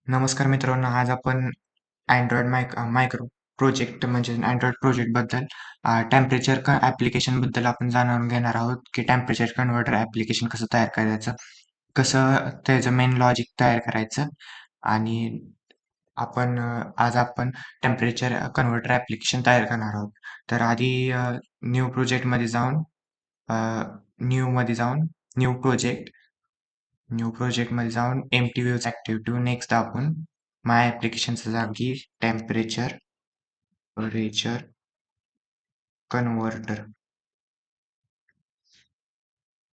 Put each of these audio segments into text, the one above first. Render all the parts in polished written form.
नमस्कार मित्रांनो, आज आपण Android मायक्रो प्रोजेक्ट म्हणजे Android प्रोजेक्टबद्दल टेम्परेचर ॲप्लिकेशनबद्दल आपण जाणून घेणार आहोत, की टेम्परेचर कन्व्हर्टर ॲप्लिकेशन कसं तयार करायचं, कसं त्याचं मेन लॉजिक तयार करायचं आणि आज आपण टेम्परेचर कन्व्हर्टर ॲप्लिकेशन तयार करणार आहोत. तर आधी न्यू प्रोजेक्टमध्ये जाऊन अ, न्यूमध्ये जाऊन न्यू प्रोजेक्ट न्यू प्रोजेक्टमध्ये जाऊन एम्प्टी व्ह्यूज ॲक्टिव्हिटी नेक्स्ट दाबून माय ॲप्लिकेशनच्या जागी टेम्परेचर कन्व्हर्टर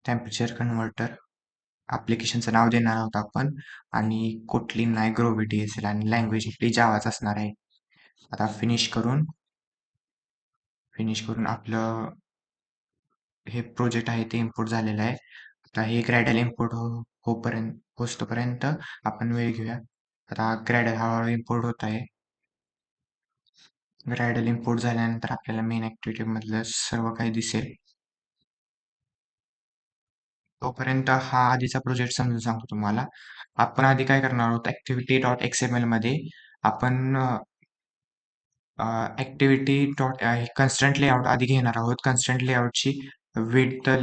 टेम्परेचर कन्व्हर्टर ॲप्लिकेशनचं नाव देणार आहोत आपण आणि कोटलीन नाही ग्रोविटी असेल आणि लँग्वेज आपली जावाच असणार आहे. आता फिनिश करून आपलं हे प्रोजेक्ट आहे ते इम्पोर्ट झालेलं आहे. आता हे ग्रॅडल इम्पोर्ट होतोपर्यंत आपण वेळ घेऊया. आता ग्रॅडल हळूहळू इम्पोर्ट होत आहे. ग्रॅडल इम्पोर्ट झाल्यानंतर आपल्याला मेन ॲक्टिव्हिटी मधलं सर्व काही दिसेल. तोपर्यंत हा आधीचा प्रोजेक्ट समजून सांगतो तुम्हाला. आपण आधी काय करणार आहोत activity.xml मध्ये आपण activity डॉट कन्स्ट्रंट लेआउट आधी घेणार आहोत. कन्स्ट्रंट लेआउटची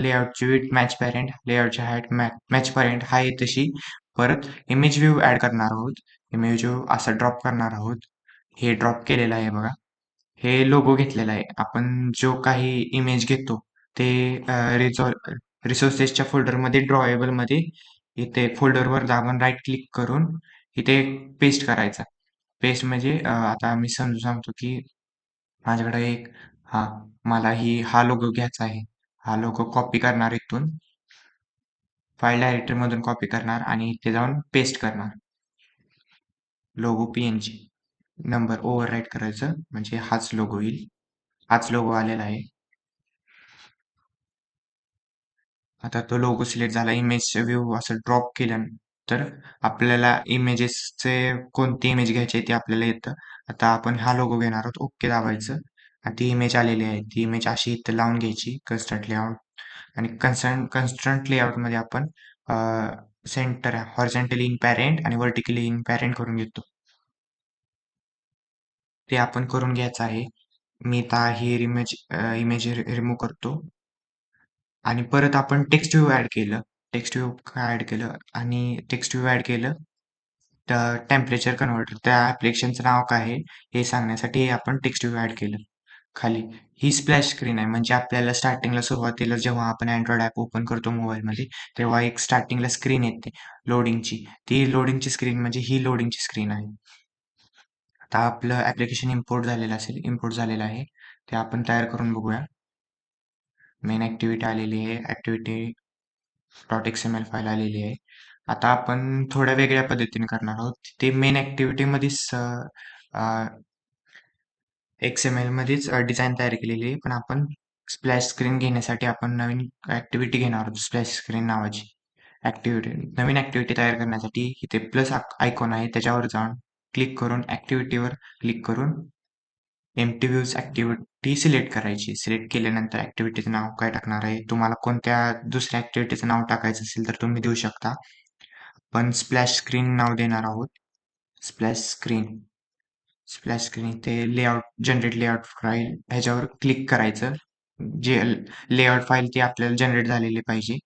लेआउटची विड्थ मॅच पॅरेंट, लेआउटची हाईट मॅच पॅरेंट आहे तशी. परत इमेज व्ह्यू ऍड करणार आहोत. इमेज व्ह्यू असा ड्रॉप करणार आहोत. हे ड्रॉप केलेलं आहे बघा. हे लोगो घेतलेला आहे. आपण जो काही इमेज घेतो ते रिसोर्सेसच्या फोल्डरमध्ये ड्रॉएबलमध्ये इथे फोल्डरवर दाबून राईट क्लिक करून इथे पेस्ट करायचा. पेस्ट म्हणजे आता मी समजून सांगतो की माझ्याकडे हा हा लोगो घ्यायचा आहे. हा लोगो कॉपी करणार इथून फाईल डायरेक्टरी मधून कॉपी करणार आणि इथे जाऊन पेस्ट करणार. Logo PNG number overwrite करायचं म्हणजे हाच लोगो येईल. हाच लोगो आलेला आहे. आता तो लोगो सिलेक्ट झाला. इमेज व्ह्यू असं ड्रॉप केल्यानंतर आपल्याला इमेजेसचे कोणती इमेज घ्यायची ते आपल्याला येतं. आता आपण हा लोगो घेणार आहोत. ओके दाबायचं आणि ती इमेज आलेली आहे. ती इमेज अशी इथं लावून घ्यायची कन्स्ट्रंट लेआउट आणि कन्स्ट्रंट लेआउटमध्ये आपण सेंटर हॉरिझॉन्टली इन पॅरेंट आणि व्हर्टिकली इन पॅरेंट करून घेतो. ते आपण करून घ्यायचं आहे. मी आता ही इमेज रिमूव्ह करतो. आणि परत आपण टेक्स्ट व्ह्यू ऍड केलं. टेक्स्ट व्ह्यू ऍड केलं आणि टेक्स्ट व्ह्यू ऍड केलं. तर टेम्परेचर कन्व्हर्टर त्या ॲप्लिकेशनचं नाव काय आहे हे सांगण्यासाठी हे आपण टेक्स्ट व्ह्यू ऍड केलं. खाली ही स्प्लॅश स्क्रीन आहे म्हणजे आपल्याला स्टार्टिंगला सुरुवातीला जेव्हा आपण अँड्रॉइड ॲप ओपन करतो मोबाईलमध्ये तेव्हा एक स्टार्टिंगला स्क्रीन येते लोडिंगची. ती लोडिंगची स्क्रीन म्हणजे ही लोडिंगची स्क्रीन आहे. आता आपलं ॲप्लिकेशन इम्पोर्ट झालेलं आहे. ते आपण तयार करून बघूया. मेन ॲक्टिव्हिटी आलेली आहे. activity.xml फाईल आलेली आहे. आता आपण थोड्या वेगळ्या पद्धतीने करणार आहोत. ते मेन ॲक्टिव्हिटीमध्येच XML मध्येच डिझाईन तयार केलेली आहे. पण आपण स्प्लॅश स्क्रीन घेण्यासाठी आपण नवीन ॲक्टिव्हिटी घेणार आहोत. स्प्लॅश स्क्रीन नावाची नवीन ॲक्टिव्हिटी तयार करण्यासाठी इथे प्लस आयकॉन आहे त्याच्यावर जाऊन ॲक्टिव्हिटीवर क्लिक करून एम्प्टी व्ह्यूज ॲक्टिव्हिटी सिलेक्ट करायची. सिलेक्ट केल्यानंतर ॲक्टिव्हिटीचं नाव काय टाकणार आहे. तुम्हाला कोणत्या दुसऱ्या ॲक्टिव्हिटीचं नाव टाकायचं असेल तर तुम्ही देऊ शकता. पण स्प्लॅश स्क्रीन नाव देणार आहोत. स्प्लॅश स्क्रीन ते जनरेट लेआउट फाईल ह्याच्यावर क्लिक करायचं. जे लेआउट फाईल ती आपल्याला जनरेट झालेली पाहिजे.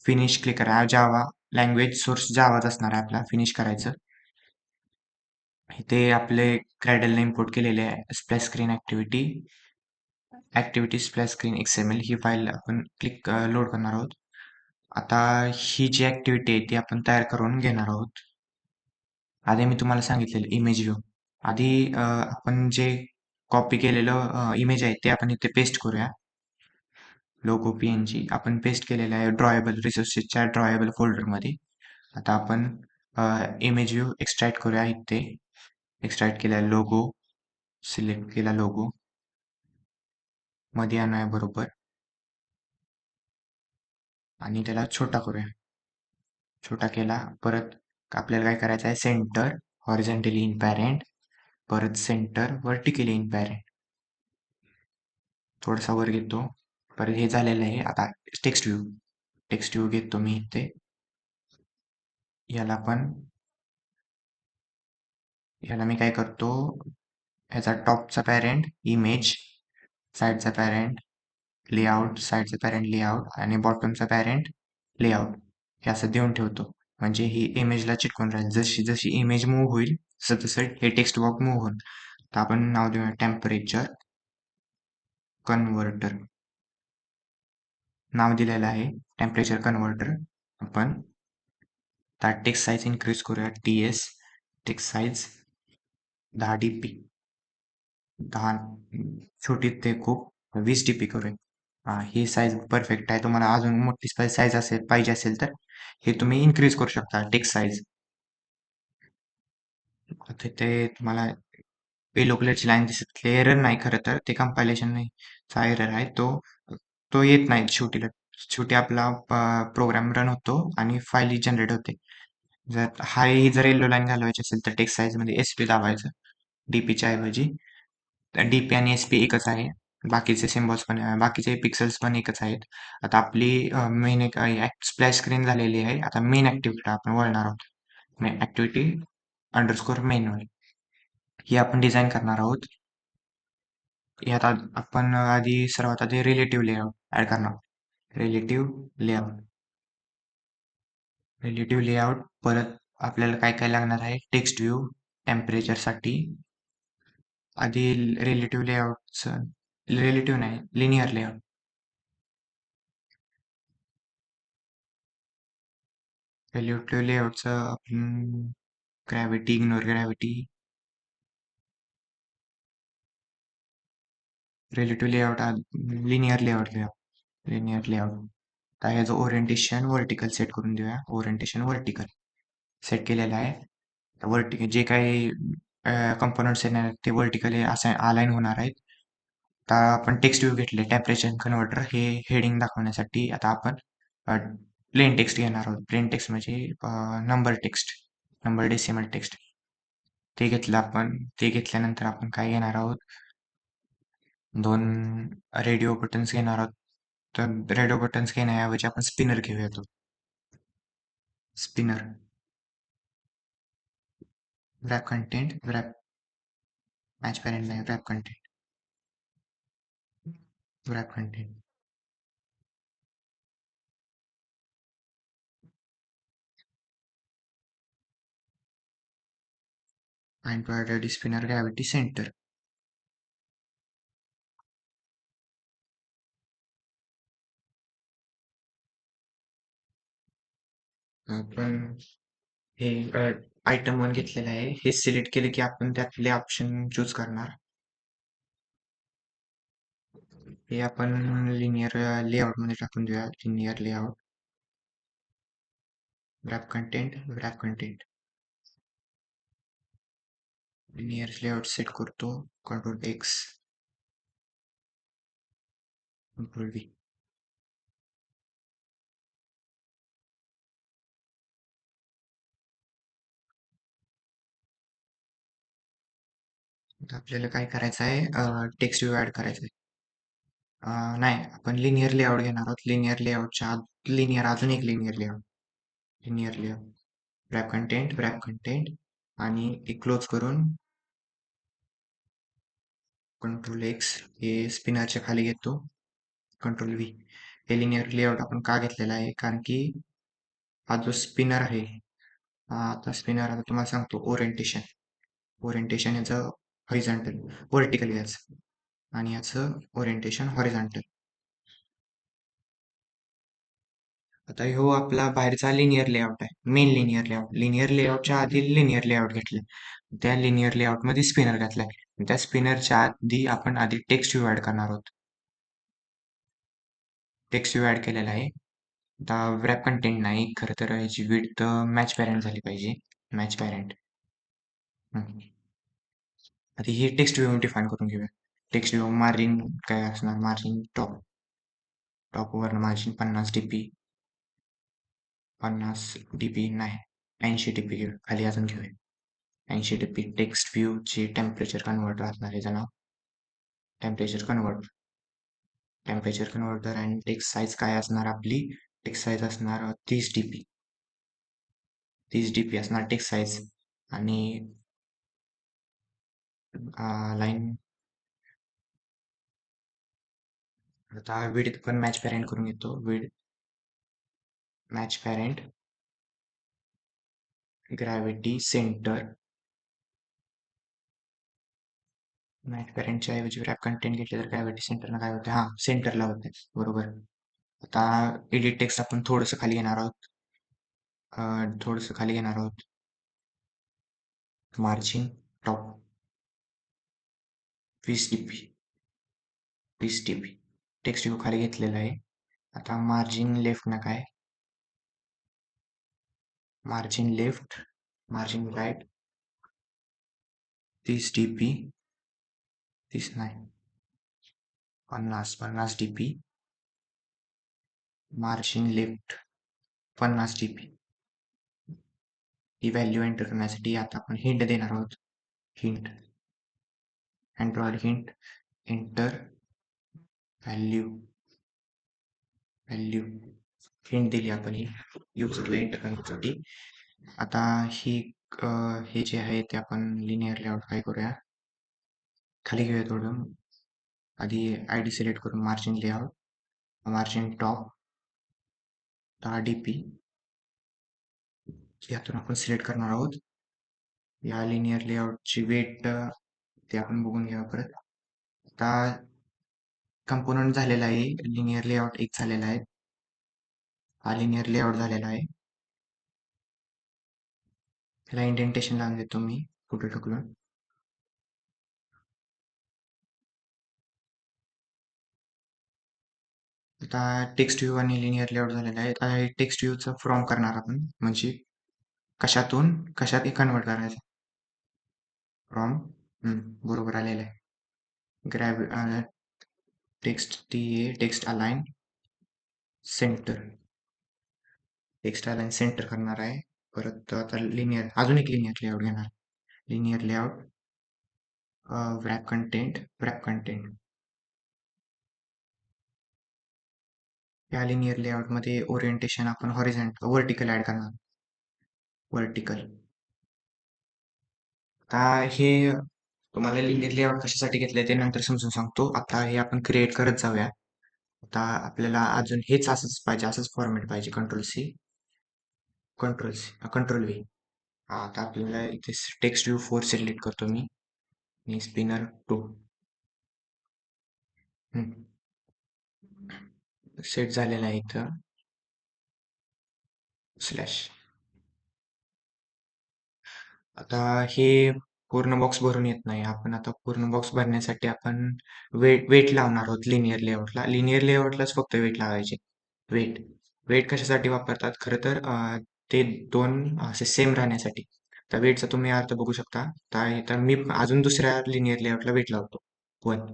फिनिश क्लिक करा. जावा लँग्वेज सोर्स जावाच असणार आहे आपला. फिनिश करायचं. इथे आपले क्रॅडलने इम्पोर्ट केलेले आहे स्प्लॅश स्क्रीन XML ही फाईल आपण लोड करणार आहोत. आता ही जी ॲक्टिव्हिटी आहे ती आपण तयार करून घेणार आहोत. आधी मी तुम्हाला सांगितलेलं इमेज व्ह्यू आधी आपण जे कॉपी केलेलं इमेज आहे ते आपण इथे पेस्ट करूया. लोगो PNG आपण पेस्ट केलेला आहे रिसोर्सेसच्या ड्रॉएबल फोल्डरमध्ये. आता आपण इमेज व्ह्यू एक्सट्रॅक्ट करूया. इथे एक्सट्रॅक्ट केला लोगो सिलेक्ट केला लोगो मध्ये आणूया बरोबर आणि त्याला छोटा करूया. छोटा केला. परत आपल्याला काय करायचं आहे सेंटर हॉरिझॉन्टली इन पॅरेंट परत सेंटर व्हर्टिकली इन पॅरेंट थोडासा वर घेतो. परत हे झालेलं आहे. आता टेक्स्ट व्ह्यू घेतो मी इथे. याला पण ह्याला मी काय करतो, ह्याचा टॉपचा पॅरेंट इमेज, साईडचा पॅरेंट लेआउट, साईडचा पॅरेंट लेआउट आणि बॉटमचा पॅरेंट लेआउट हे असं देऊन ठेवतो. म्हणजे ही इमेजला चिटकून राहील. जशी जशी इमेज मूव्ह होईल तसं तसं हे टेक्स्ट बॉक्स मूव्ह होईल. तर आपण नाव देऊया टेम्परेचर कन्व्हर्टर. नाव दिलेलं आहे टेम्परेचर कन्व्हर्टर. आपण टेक्स्ट साईज इन्क्रीज करूया. TS टेक्स्ट साईज 10 DP, 10 छोटी ते खूप 20 DP करूया. हा, ही साईज परफेक्ट आहे. तुम्हाला अजून मोठी साईज असेल पाहिजे असेल तर हे तुम्ही इन्क्रीज करू शकता टेक्स्ट साईज. तिथे तुम्हाला पेलो प्लेटची लाईन दिसत एरर नाही, खरं तर ते कंपायलेशन नाही चा एरर आहे. तो तो येत नाही शेवटीला. शेवटी आपला प्रोग्राम रन होतो आणि फाईल जनरेट होते. जर हाय जर येलो लाईन घालवायची असेल तर टेक्स्ट साईज मध्ये SP दाबायचं DPच्या ऐवजी. DP आणि SP एकच आहे. बाकीचे सिम्बॉल्स पण बाकीचे पिक्सेल्स पण एकच आहेत. आता आपली मेन एक स्प्लॅश स्क्रीन झालेली आहे. आता मेन ऍक्टिव्हिटी आपण वळणार आहोत. मेन ऍक्टिव्हिटी अंडरस्कोर मेन ही आपण डिझाईन करणार आहोत. यात आपण आधी सर्वात आधी रिलेटिव्ह लेआउट ऍड करणार. रिलेटिव्ह लेआउट परत आपल्याला काय काय लागणार आहे, टेक्स्ट व्ह्यू टेम्परेचर साठी. आधी रिलेटिव्ह लेआउटचं, रिलेटिव्ह नाही लिनियर लेआउट. रिलेटिव्ह लेआउटचं आपण gravity ignore gravity. Relative layout linear layout घेऊया. Linear layout. आता ह्याचं ओरिएंटेशन वर्टिकल सेट करून देऊया. ओरिएंटेशन वर्टिकल सेट केलेलं आहे. वर्टिकल जे काही कंपोनंट्स येणार आहेत ते वर्टिकली अलाईन होणार आहेत. आता आपण टेक्स्ट व्ह्यू घेतले टेम्परेचर कन्व्हर्टर हे हेडिंग दाखवण्यासाठी. आता आपण प्लेन टेक्स्ट घेणार आहोत. प्लेन टेक्स्ट म्हणजे number text, number decimal text. ते घेतलं आपण. ते घेतल्यानंतर आपण काय घेणार आहोत, 2 रेडिओ बटन्स घेणार आहोत. तर रेडिओ बटन्स घेण्याऐवजी आपण स्पिनर घेऊया. तो spinner wrap content, wrap match parent नाही, wrap content, wrap content. and provided spinner gravity center. आपण हे आयटम 1 घेतलेलं आहे. हे सिलेक्ट केले की आपण त्यातले ऑप्शन चूज करणार. हे आपण लिनियर लेआउट मध्ये टाकून देऊया. Linear layout wrap content, wrap content. Linear layout set करतो. Control X, control V. आता आपल्याला काय करायचं आहे, टेक्स्ट व्ह्यू ऍड करायचं आहे. नाही, आपण लिनियर लेआउट घेणार आहोत. लिनियर लेआउटच्या आत लिनियर अजून एक linear layout. Linear layout wrap content आणि एक क्लोज करून कंट्रोल X हे स्पिनरच्या खाली घेतो. Control V. हे लिनियर लेआउट आपण का घेतलेला आहे, कारण की हा जो स्पिनर आहे, आता स्पिनर आता तुम्हाला सांगतो ओरिएंटेशन. ओरिएंटेशन याचं हॉरिझॉन्टल, व्हर्टिकल याचं, आणि याचं ओरिएंटेशन हॉरिझॉन्टल. आता ह्यो आपला बाहेरचा लिनियर लेआउट आहे. Main linear layout. लिनियर लेआउटच्या आधी लिनियर लेआउट घेतले. त्या लिनियर लेआउट मध्ये स्पिनर घातलाय. त्या स्पिनरच्या आधी आपण आधी टेक्स्ट व्ह्यू ऍड करणार आहोत. टेक्स्ट व्ह्यू ऍड केलेला आहे. आता wrap कंटेंट नाही, खरं तर याची विड्थ मॅच पॅरेंट झाली पाहिजे. Match parent. आता हे टेक्स्ट व्ह्यू डिफाईन करून घेऊया. टेक्स्ट व्ह्यू मार्जिन काय असणार, मार्जिन टॉप वर मार्जिन 50 DP. 50 DP नाही, 80 DP घेऊया. खाली अजून घेऊया 80 DP. टेक्स्ट व्ह्यू ची टेम्परेचर कन्वर्टर असणार आहे नाव. टेम्परेचर कन्वर्टर आणि टेक्स्ट साईज काय असणार आपली, टेक्स्ट साईज असणार 30 DP. 30 DP असणार टेक्स्ट साईज. आणि लाईन आता विड्थ पण मॅच पॅरेंट करून घेतो. Width match parent gravity center match पॅरेंटच्या ऐवजी रॅप कंटेंट घेतले तर ग्रॅव्हिटी सेंटरला काय होते? हा, सेंटरला होते. बरोबर. आता एडिट टेक्स्ट आपण थोडंसं खाली घेणार आहोत. थोडंसं खाली घेणार आहोत. Margin top 20 dp 20 dp text view खाली घेतलेला आहे. आता मार्जिन लेफ्ट ना काय? Margin left margin right 30 dp 30 नाही 50 dp मार्जिन लेफ्ट 50 dp ही व्हॅल्यू एंटर करण्यासाठी आता आपण हिंट देणार आहोत. Hint android hint enter value value hint दिली आपण ही युजरला एंटर करण्यासाठी. आता ही हे जे आहे ते आपण लिनियर लेआउट काय करूया, खाली घेऊया थोडं. आधी आय डी सिलेक्ट करून margin layout margin top 10 dp यातून आपण सिलेक्ट करणार आहोत. या लिनियर लेआउटची वेट ते आपण बघून घ्या परत. आता कंपोनंट झालेला आहे. लिनियर लेआउट एक झालेला आहे. हा लिनियर लेआउट झालेला आहे. त्याला इंडेंटेशन लावून देतो मी कुठे ढकलून. आता टेक्स्ट व्ह्यू आणि लिनियर लेआउट झालेला आहे. आता हे टेक्स्ट व्ह्यूचं फ्रॉम करणार आपण, म्हणजे कशातून कशात कन्वर्ट करायचं. फ्रॉम बरोबर आलेलं आहे. Text text align centre text align centre करणार आहे. परत आता लिनियर अजून एक लिनियर लेआउट घेणार. लिनियर लेआउट wrap कंटेंट या लिनियर लेआउट मध्ये ओरिएंटेशन आपण वर्टिकल ऍड करणार. वर्टिकल आता हे तुम्हाला लिनियर लेआउट कशासाठी घेतलंय ते नंतर समजून सांगतो. आता हे आपण क्रिएट करत जाऊया. आता आपल्याला अजून हेच असंच पाहिजे, असंच फॉर्मॅट पाहिजे. Control V. आता आपल्याला इथे टेक्स्ट व्ह्यू 4 सिलेक्ट करतो मी आणि स्पिनर 2 सेट झालेला आहे इथं स्लॅश. आता हे पूर्ण बॉक्स भरून येत नाही. आपण आता पूर्ण बॉक्स भरण्यासाठी आपण वेट लावणार आहोत लिनियर लेआउटला. लिनियर लेआउटलाच फक्त वेट लावायचे. वेट वेट कशासाठी वापरतात खरं तर ते दोन असे सेम राहण्यासाठी. तर वेटचा तुम्ही अर्थ बघू शकता. तर मी अजून दुसऱ्या लिनियर लेआउटला वेट लावतो 1.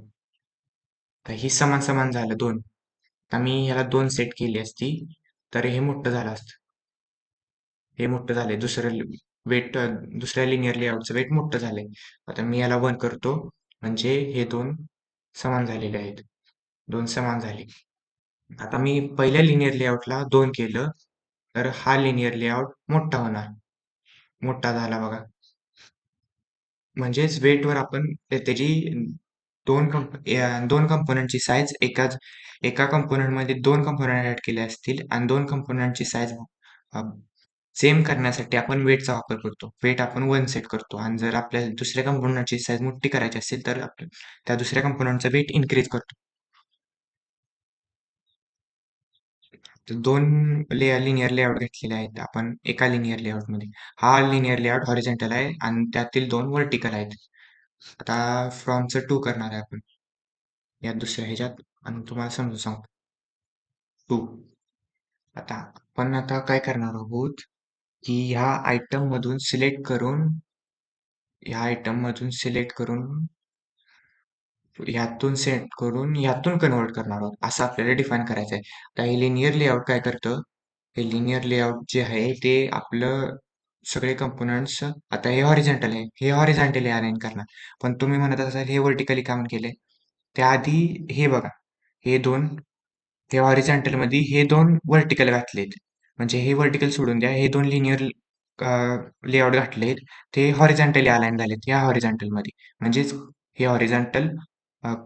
तर ही समान समान झालं 2. तर मी ह्याला 2 सेट केली असती तर हे मोठं झालं असतं. हे मोठं झालंय वेट दुसऱ्या लिनियर लेआउटचं वेट मोठं झालंय. आता मी याला 1 करतो म्हणजे हे 2 समान झालेले आहेत. 2 समान झाले. आता मी पहिल्या लिनियर लेआउटला 2 केलं तर हा लिनियर लेआउट मोठा होणार. मोठा झाला बघा. म्हणजेच वेटवर आपण त्याची दोन कंपोनंटची साईज एका कंपोनंटमध्ये 2 कंपोनंट ऍड केले असतील आणि 2 कंपोनंटची साईज सेम करण्यासाठी आपण वेटचा वापर करतो. वेट आपण 1 सेट करतो आणि जर आपल्याला दुसऱ्या कंपोनंटची साईज मोठी करायची असेल तर आपण त्या दुसऱ्या कंपोनंटचा वेट इन्क्रीज करतो. तर 2 लिनियर लेआउट घेतलेले आहेत आपण एका लिनियर लेआउटमध्ये. हा लिनियर लेआउट हॉरिझॉन्टल आहे आणि त्यातील 2 वर्टिकल आहेत. आता फ्रॉमचं 2 करणार आहे आपण या दुसऱ्या ह्याच्यात आणि तुम्हाला समजून सांगतो. 2 आता आपण आता काय करणार आहोत की ह्या आयटम मधून सिलेक्ट करून ह्यातून सेट करून ह्यातून कन्वर्ट करणार आहोत असं आपल्याला डिफाईन करायचं आहे. आता हे लिनियर लेआउट काय करतं, हे लिनियर लेआउट जे आहे ते आपलं सगळे कंपोनंट्स आता हे हॉरिझॉन्टल आहे, हे हॉरिझॉन्टली अरेंज करणार. पण तुम्ही म्हणत असाल हे व्हर्टिकली काम केले. त्याआधी हे बघा, हे दोन हे हॉरिझॉन्टल मध्ये हे 2 व्हर्टिकल घातलेत. म्हणजे हे व्हर्टिकल सोडून द्या, हे 2 लिनियर लेआउट घातलेत ते हॉरिझॉन्टली अलाइन झालेत या हॉरिझॉन्टलमध्ये. म्हणजेच हे horizontal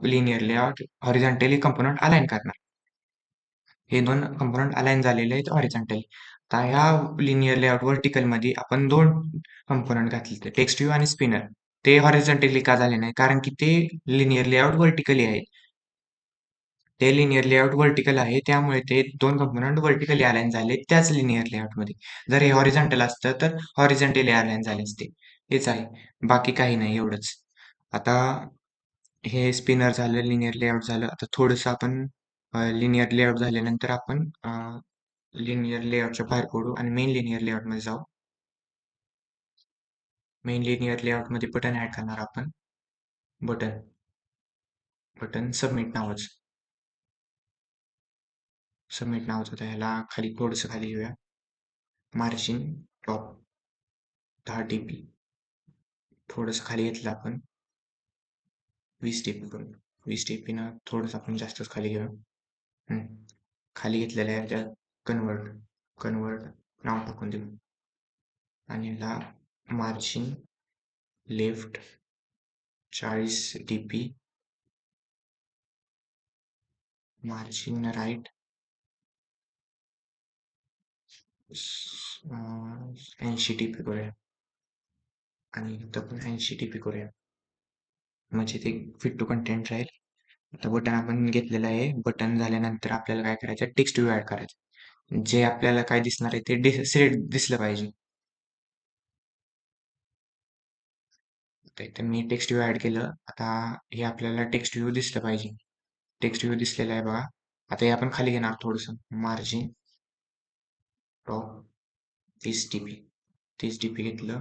linear layout horizontally component align करणार. हे दोन कंपोनंट अलाइन झालेले आहेत हॉरिझॉन्टली. आता ह्या लिनियर लेआउट व्हर्टिकलमध्ये आपण दोन कंपोनंट घातले, टेक्स्ट व्ह्यू आणि स्पिनर. ते हॉरिझॉन्टली का झाले नाही? कारण की ते लिनियर लेआउट व्हर्टिकली आहे. ते लिनियर लेआउट व्हर्टिकल आहे, त्यामुळे ते दोन कंपोनंट व्हर्टिकली अलाइन झाले त्याच लिनियर लेआउटमध्ये. जर हे हॉरिझॉन्टल असतं तर हॉरिझॉन्टली अलाइन झाले असते. हेच आहे, बाकी काही नाही, एवढंच. आता हे स्पिनर झालं, लिनियर लेआउट झालं. आता थोडंसं आपण लिनियर लेआउट झाल्यानंतर आपण लिनियर लेआउटच्या बाहेर पडू आणि मेन लिनियर लेआउटमध्ये जाऊ. मेन लिनियर लेआउटमध्ये बटन ऍड करणार आपण. बटन बटन सबमिट नावाचं. सबमिट नावाचं ह्याला खाली थोडंसं खाली घेऊया. Margin top 10 dp. थोडंसं खाली घेतलं आपण 20 dp करून. 20 dp ना थोडंसं आपण जास्तच खाली घेऊया. खाली घेतलेलं आहे त्या कन्वर्ट कन्वर्ट नाव टाकून देऊ आणि ह्याला margin left 40 dp, margin right 80 dp करूया आणि इथं पण 80 dp करूया, म्हणजे ते फिट टू कंटेंट राहील. आता बटन आपण घेतलेलं आहे. बटन झाल्यानंतर आपल्याला काय करायचं? टेक्स्ट व्ह्यू ऍड करायचं. जे आपल्याला काय दिसणार आहे ते सिलेक्ट दिसलं पाहिजे. तर मी टेक्स्ट व्ह्यू ऍड केलं. आता हे आपल्याला टेक्स्ट व्ह्यू दिसलं पाहिजे. टेक्स्ट व्ह्यू दिसलेला आहे बघा. आता हे आपण खाली घेणार थोडंसं. Margin top 30 dp. 30 dp घेतलं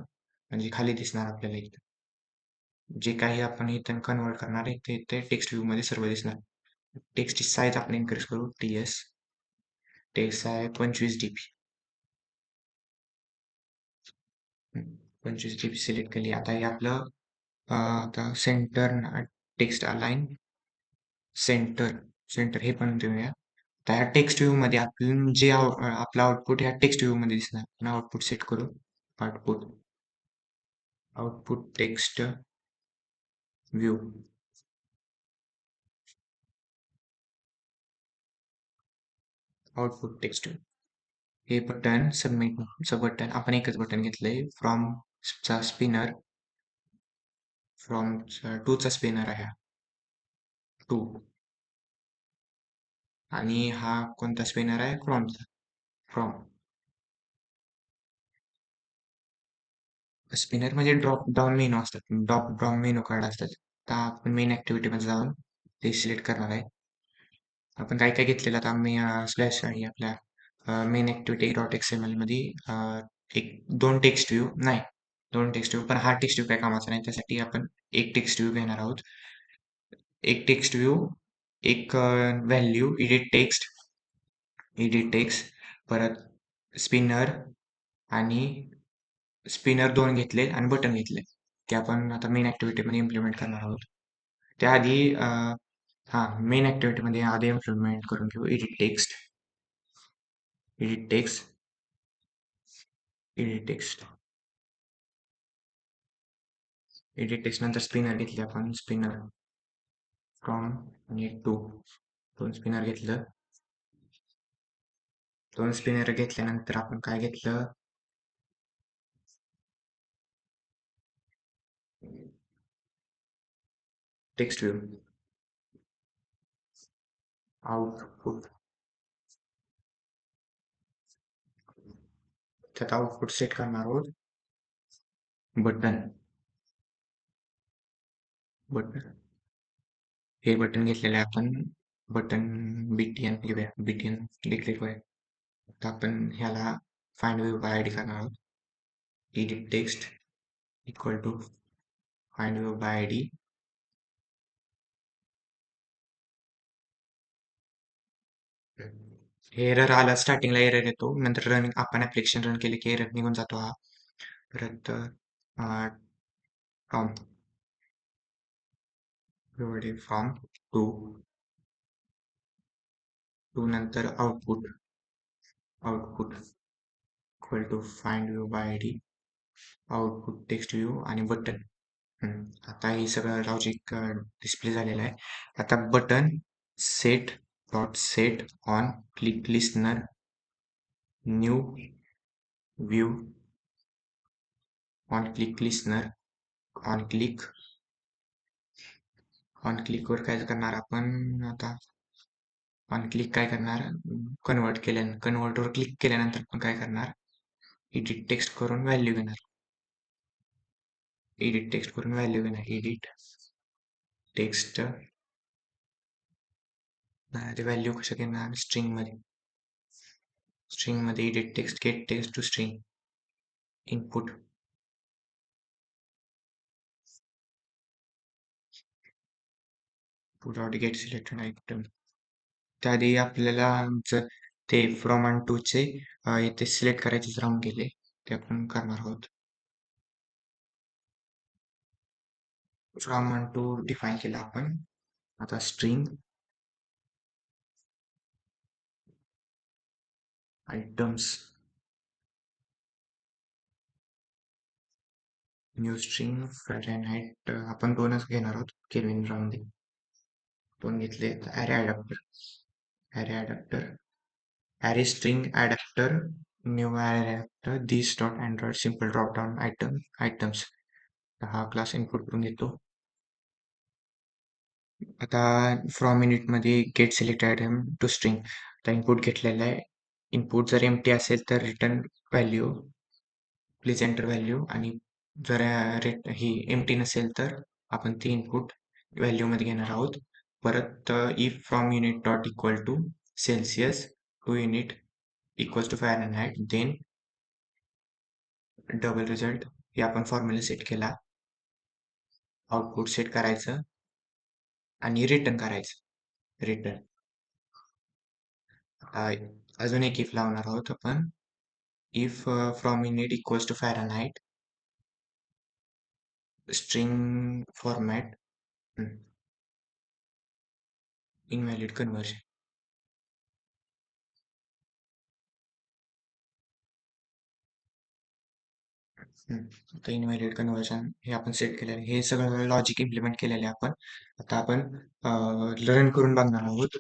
म्हणजे खाली दिसणार आपल्याला इथं. जे काही आपण इथं कन्वर्ट करणार आहे ते टेक्स्ट व्ह्यू मध्ये सर्व दिसणार. टेक्स्टची साईज आपण इन्क्रीज करू. टेक्स्ट आहे 25 dp. 25 dp सिलेक्ट केली. आता हे आपलं आता centre text align centre centre हे पण देऊया. त्या टेक्स्ट व्ह्यू मध्ये आपण जे आपलं आउटपुट ह्या टेक्स्ट व्ह्यू मध्ये दिसणार. आपण आउटपुट सेट करू. Output output text view. Output text हे बटन सबमिटचं बटन आपण एकच बटन घेतलंय. फ्रॉम चा स्पिनर फ्रॉम टू चा स्पिनर आहे. टू आणि हा कोणता स्पिनर आहे? फ्रॉमचा. फ्रॉम स्पिनर म्हणजे ड्रॉप डाऊन मेनू असतात. ड्रॉप डाऊन मेनू कार्ड असतात. आता आपण मेन ऍक्टिव्हिटी मध्ये जाऊन ते सिलेक्ट करणार आहे. आपण काय काय घेतलेलं आता आम्ही स्लॅश आणि आपल्या मेन ऍक्टिव्हिटी डॉट XML मध्ये एक दोन टेक्स्ट व्ह्यू नाही, दोन टेक्स्ट व्ह्यू, पण हा टेक्स्ट व्ह्यू काय कामाचा नाही. त्यासाठी आपण एक टेक्स्ट व्ह्यू घेणार आहोत. एक टेक्स्ट व्ह्यू, एक व्हॅल्यू एडिट टेक्स्ट, परत स्पिनर आणि स्पिनर दोन घेतले आणि बटन घेतले. ते आपण आता मेन ऍक्टिव्हिटी मध्ये इम्प्लिमेंट करणार आहोत. त्याआधी हा मेन ऍक्टिव्हिटी मध्ये आधी इम्प्लिमेंट करून घेऊ. Edit text edit text edit text नंतर स्पिनर घेतले आपण. स्पिनर फ्रॉम आणि टू दोन स्पिनर घेतलं. दोन स्पिनर घेतल्यानंतर आपण काय घेतलं? Text view output. त्यात आउटपुट सेट करणार आहोत. बटन बटन हे बटन घेतलेलं आहे आपण. बटन BTN घेऊया. BTN डिक्लेअर करूया. आता आपण ह्याला फाइंड व्ह्यू बाय आयडी करणार आहोत. Edit text equal to find view by ID. Error आला, स्टार्टिंगला एरर येतो, नंतर रन आपण ऍप्लिकेशन रन केले की एरर निघून जातो हा. परत फॉर्म फॉर्म टू टू नंतर output equal to find view by I D, output text view आणि बटन. आता हे सगळं लॉजिक डिस्प्ले झालेलं आहे. आता button set dot set on click listener new view on click listener on click वर काय करणार आपण आता ऑन क्लिक काय करणार कन्वर्टवर क्लिक केल्यानंतर आपण काय करणार एडिट टेक्स्ट करून व्हॅल्यू घेणार एडिट टेक्स्ट ते व्हॅल्यू कसं घेणार स्ट्रिंग मध्ये edit text get text to string input dot get selected item. त्याआधी आपल्याला जर ते फ्रॉम अँड टू चे इथे सिलेक्ट करायचेच राहून गेले, ते आपण करणार आहोत. फ्रॉम अँड टू डिफाईन केला आपण. आता string items new string Fahrenheit आपण 2च घेणार आहोत. केल्विन राहून 2 घेतले. array string adapter new array adapter this dot android simple drop down items हा क्लास इनपुट करून घेतो. आता फ्रॉम इनिट मध्ये get select item to string आता इनपुट घेतलेला आहे. इनपुट जर एम्प्टी असेल तर return value please enter value आणि जर ही एम्प्टी नसेल तर आपण ती इनपुट व्हॅल्यू मध्ये घेणार आहोत. परत if from unit dot equal to Celsius to unit equals to Fahrenheit then double result हे आपण फॉर्म्युला सेट केला. आउटपुट सेट करायचं आणि रिटर्न करायचं. अजून एक इफ लावणार आहोत आपण. If from unit equals to Fahrenheit string format invalid conversion. आता इनव्हॅलिड कन्व्हर्जन हे आपण सेट केलेलं आहे. हे सगळं लॉजिक इम्प्लिमेंट केलेलं आहे आपण. आता आपण रन करून बघणार आहोत.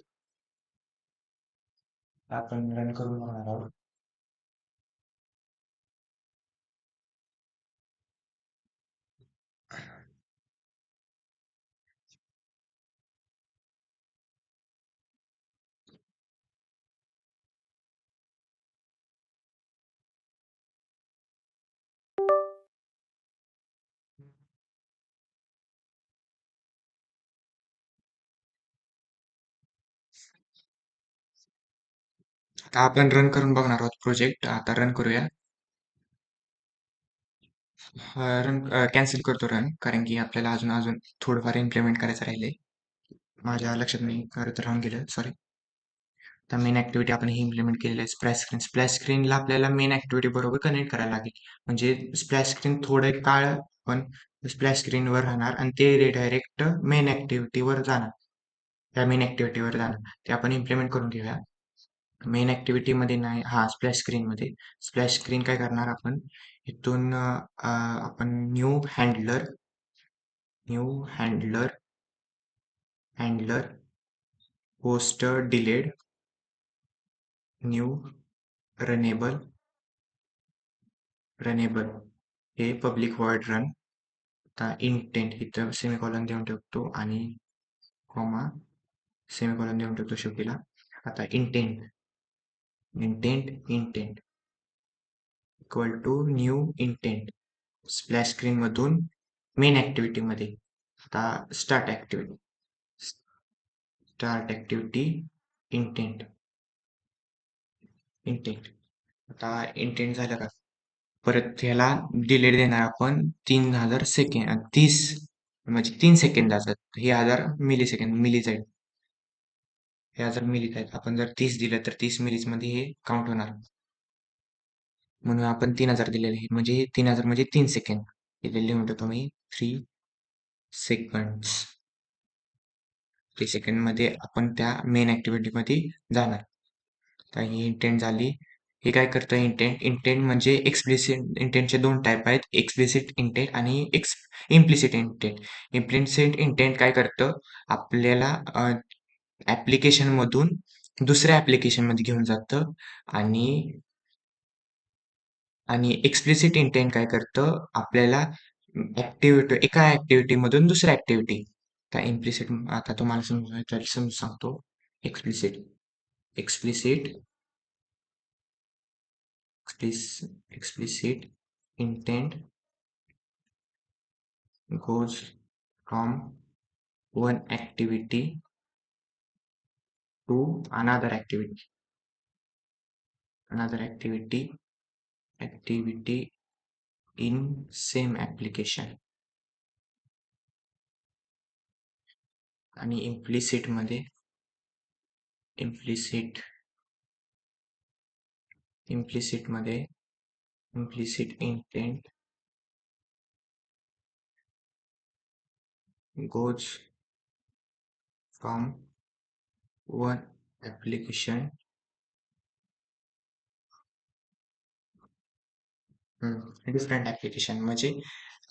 आता आपण रन करून बघणार आहोत प्रोजेक्ट. आता रन करूया. रन कॅन्सल करतो रन, कारण की आपल्याला अजून थोडंफार इम्प्लिमेंट करायचं राहिले. माझ्या लक्षात नाही, करत राहून गेलं, सॉरी. आता मेन ऍक्टिव्हिटी आपण ही इम्प्लिमेंट केलेली आहे. स्प्लॅश स्क्रीनला आपल्याला मेन ऍक्टिव्हिटी बरोबर कनेक्ट करायला लागेल. म्हणजे स्प्लॅश स्क्रीन थोडे काळ पण स्प्लॅश स्क्रीनवर राहणार आणि ते रिडायरेक्ट मेन ऍक्टिव्हिटीवर जाणार. त्या मेन ऍक्टिव्हिटीवर जाणार ते आपण इम्प्लिमेंट करून घेऊया. मेन ऍक्टिव्हिटी मध्ये नाही, हा स्प्लॅश स्क्रीन मध्ये. स्प्लॅश स्क्रीन काय करणार आपण इथून आपण new handler post delayed new runnable हे पब्लिक व्हॉइड रन. आता इंटेंट इथं सेमिकॉलन देऊन ठेवतो आणि कॉमा सेमिकॉलन देऊन ठेवतो शेवटीला. आता intent equal to new intent splash screen मधून मेन ऍक्टिव्हिटी मध्ये. आता स्टार्ट ऍक्टिव्हिटी इंटेंट. आता इंटेंट झालं का परत ह्याला डिलेट देणार आपण 3000 सेकंड 30 म्हणजे 3 सेकंदाचा. हे 1000 मिली सेकंड मिलीज आहेत. हे 1000 मिलीज आहेत. आपण जर 30 दिलं तर 30 मिलीज मध्ये हे काउंट होणार. म्हणून आपण 3000 दिलेले आहे. म्हणजे 3000 म्हणजे 3 सेकंड. इथे लिहून ठेवतो मी 3 सेकंड्स. 3 सेकंड मध्ये आपण त्या मेन ऍक्टिव्हिटी मध्ये जाणार. आता ही इंटेंट झाली. हे काय करतं इंटेंट इंटेंट म्हणजे एक्सप्लिसिट इंटेंटचे दोन टाईप आहेत, एक्सप्लिसिट इंटेंट आणि इम्प्लिसिट इंटेंट. इम्प्लिसिट इंटेंट काय करतं, आपल्याला ऍप्लिकेशन मधून दुसऱ्या ऍप्लिकेशन मध्ये घेऊन जातं. आणि आणि एक्सप्लिसिट इंटेंट काय करतं, आपल्याला ऍक्टिव्हिटी एका ऍक्टिव्हिटी मधून दुसऱ्या ऍक्टिव्हिटी. त्या इम्प्लिसिट आता तुम्हाला समजून सांगतो. Explicit explicit explicit intent goes from one activity to another activity in same application. आणि implicit मध्ये implicit implicit मध्ये implicit intent goes from one application different application. म्हणजे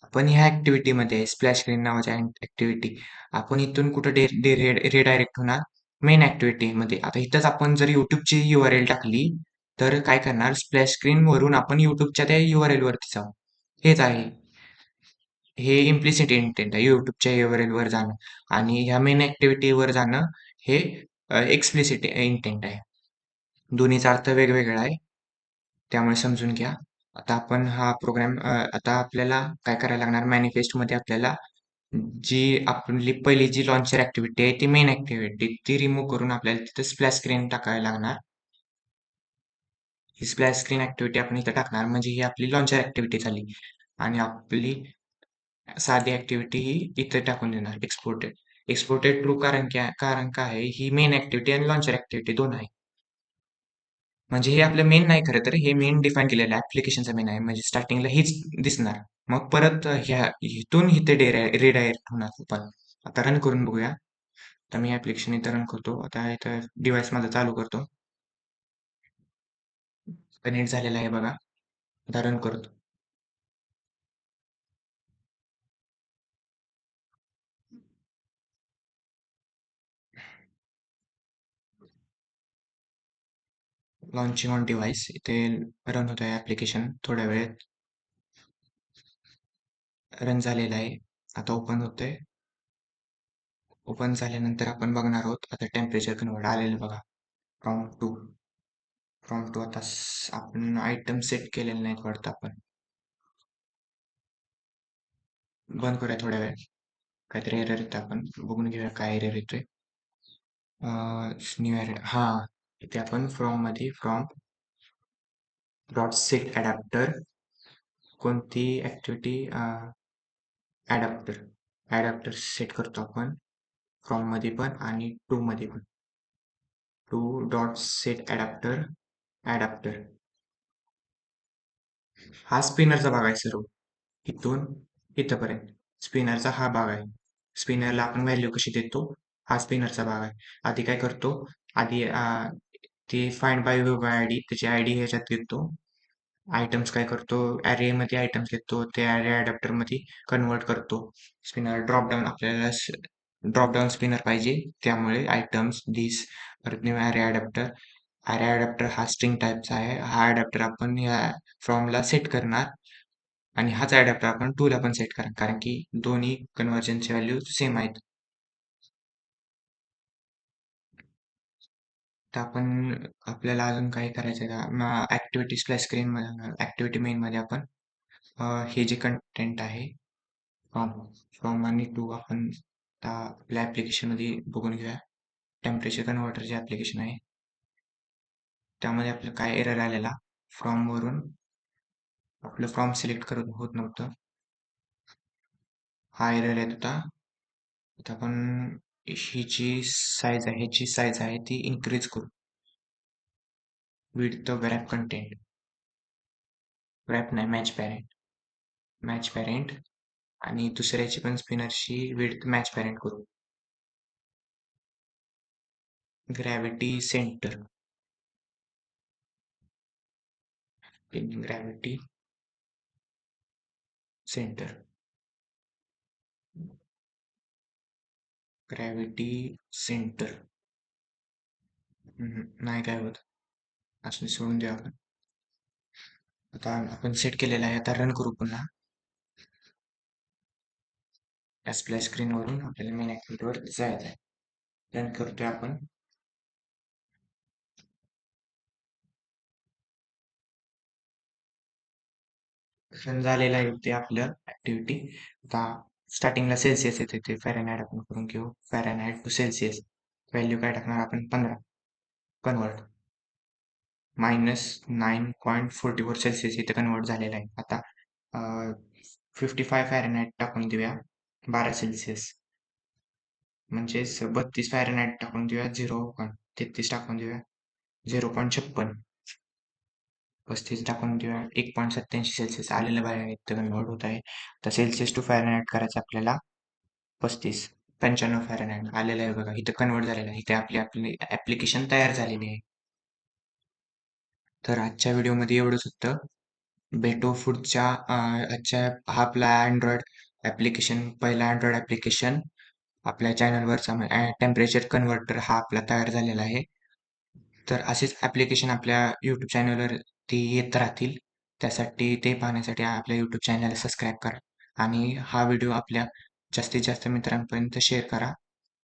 आपण ह्या ऍक्टिव्हिटीमध्ये स्प्लॅश स्क्रीन नावाच्या ऍक्टिव्हिटी आपण इथून कुठं रिडायरेक्ट होणार, मेन ऍक्टिव्हिटी मध्ये. आता इथंच आपण जर युट्यूबची URL टाकली तर काय करणार, स्प्लॅश स्क्रीन वरून आपण युट्यूबच्या त्या URL वरती जाऊ. हेच आहे, हे इम्प्लिसिट इंटेंट आहे, युट्यूबच्या URL वर जाणं. आणि ह्या मेन ऍक्टिव्हिटी वर जाणं हे एक्सप्लिसिट इंटेंट आहे. दोन्हीचा अर्थ वेगवेगळा आहे, त्यामुळे समजून घ्या. आता आपण हा प्रोग्राम आता आपल्याला काय करायला लागणार, मॅनिफेस्ट मध्ये आपल्याला जी आपली पहिली जी लॉन्चर ऍक्टिव्हिटी आहे ती मेन ऍक्टिव्हिटी ती रिमूव्ह करून आपल्याला तिथे स्प्लॅश स्क्रीन टाकायला लागणार. ही स्प्लॅश स्क्रीन ऍक्टिव्हिटी आपण इथे टाकणार म्हणजे ही आपली लॉन्चर ऍक्टिव्हिटी झाली. आणि आपली साधी ऍक्टिव्हिटी ही इथे टाकून देणार एक्सपोर्टेड. एक्सपोर्टेड ट्रू कारण काय आहे, ही मेन ऍक्टिव्हिटी आणि लॉन्चर ऍक्टिव्हिटी दोन आहे. म्हणजे हे आपलं मेन नाही, खरं तर हे मेन डिफाईन केलेलं ऍप्लिकेशनचा मेन आहे. म्हणजे स्टार्टिंगला हीच दिसणार, मग परत ह्या इथून इथे रिडायरेक्ट होणार. पण आता रन करून बघूया. तर मी ऍप्लिकेशन इथं रन करतो. आता इथं डिव्हाइस माझा चालू करतो. कनेक्ट झालेला आहे बघा. आता रन करतो. लॉन्चिंग ऑन डिव्हाइस इथे रन होत आहे ऍप्लिकेशन. थोड्या वेळेत रन झालेला आहे. आता ओपन होतंय. ओपन झाल्यानंतर आपण बघणार आहोत. आता टेम्परेचर कन्वर्ट आलेलं बघा, फ्रॉम टू आता आपण आयटम सेट केलेले नाहीत वाटतं. आपण बंद करूया थोड्या वेळ. काहीतरी एरर येतं, आपण बघून घेऊया काय एरर येतोय. न्यू एरर, हा. इथे आपण फ्रॉम डॉट सेट अडॅप्टर कोणती ऍक्टिव्हिटी अडॅप्टर सेट करतो आपण फ्रॉम मध्ये पण आणि टू मध्ये पण. टू डॉट सेट अडॅप्टर हा स्पिनरचा भाग आहे सर्व, इथून इथपर्यंत स्पिनरचा हा भाग आहे. स्पिनरला आपण व्हॅल्यू कशी देतो, हा स्पिनरचा भाग आहे. आधी काय करतो, आधी ते फाइंड बाय आयडी, त्याची आयडी ह्याच्यात घेतो. आयटम्स काय करतो, ॲरे मध्ये आयटम्स घेतो, ते ॲरे अडॅप्टर मध्ये कन्वर्ट करतो. स्पिनर ड्रॉपडाऊन, आपल्याला ड्रॉपडाऊन स्पिनर पाहिजे, त्यामुळे आयटम्स दिस परत न्यू ॲरे अडॅप्टर हा स्ट्रिंग टाईपचा आहे. हा अडॅप्टर आपण या फ्रॉमला सेट करणार आणि हाच अडॅप्टर आपण टूला पण सेट करणार, कारण की दोन्ही कन्व्हर्जनची व्हॅल्यू सेम आहेत. तर आपण आपल्याला अजून काय करायचं का, activity splash screen activity main मध्ये आपण हे जे कंटेंट आहे फ्रॉम फ्रॉम आणि टू आपण आपल्या ऍप्लिकेशन मध्ये बघून घेऊया. टेम्परेचर कन्व्हर्टर जे ऍप्लिकेशन आहे त्यामध्ये आपलं काय एरर आलेला, फ्रॉम वरून आपलं फ्रॉम सिलेक्ट करत होत नव्हतं, हा एरर येत होता. आता आपण ही जी साईज आहे, ह्याची साईज आहे ती इन्क्रीज करू. With the wrap content, wrap नाही, मॅच पॅरेंट आणि दुसऱ्याची पण स्पिनरशी विड्थ मॅच पॅरेंट करू. Gravity centre gravity centre, gravity centre नाही काय होत, असं सोडून द्या आपण. आता आपण सेट केलेला आहे, आता रन करू पुन्हा. स्प्लॅश स्क्रीन वरून आपल्याला मेन ऍक्टिव्हिटीवर जायचं आहे. रन करतोय आपण. रन झालेलं आहे ते आपलं ऍक्टिव्हिटी. आता स्टार्टिंगला सेल्सिअस येते, ते फॅरेनहाइट आपण करून घेऊ. फॅरेनहाइट टू सेल्सिअस व्हॅल्यू काय टाकणार आपण, 15 कन्वर्ट. -9.44 सेल्सिअस इथे कन्वर्ट झालेला आहे. आता 55 फॅरेनहाइट टाकून देऊया, 12 सेल्सिअस. म्हणजेच 32 फॅरेनहाइट टाकून देऊया, 0.33 टाकून देऊया, 0.56. 35 टाकून देऊया, 1.87 सेल्सिअस आलेलं बाहेर इथं कन्वर्ट होत आहे. तर सेल्सिअस टू फॅरेनहाइट करायचं आपल्याला. 95 फॅरेनहाइट आलेलं आहे बघा, इथं कन्वर्ट झालेलं आहे. इथे आपली आपली ऍप्लिकेशन तयार झालेली आहे. तर आजच्या व्हिडिओमध्ये एवढंच होतं. भेटू पुढच्या आजच्या हा आपला अँड्रॉइड ॲप्लिकेशन, पहिला अँड्रॉइड ॲप्लिकेशन आपल्या चॅनलवरचा टेम्परेचर कन्व्हर्टर हा आपला तयार झालेला आहे. तर असेच ॲप्लिकेशन आपल्या यूट्यूब चॅनलवर ते येत राहतील. त्यासाठी ते पाहण्यासाठी आपल्या यूट्यूब चॅनलला सबस्क्राईब करा आणि हा व्हिडिओ आपल्या जास्तीत जास्त मित्रांपर्यंत शेअर करा.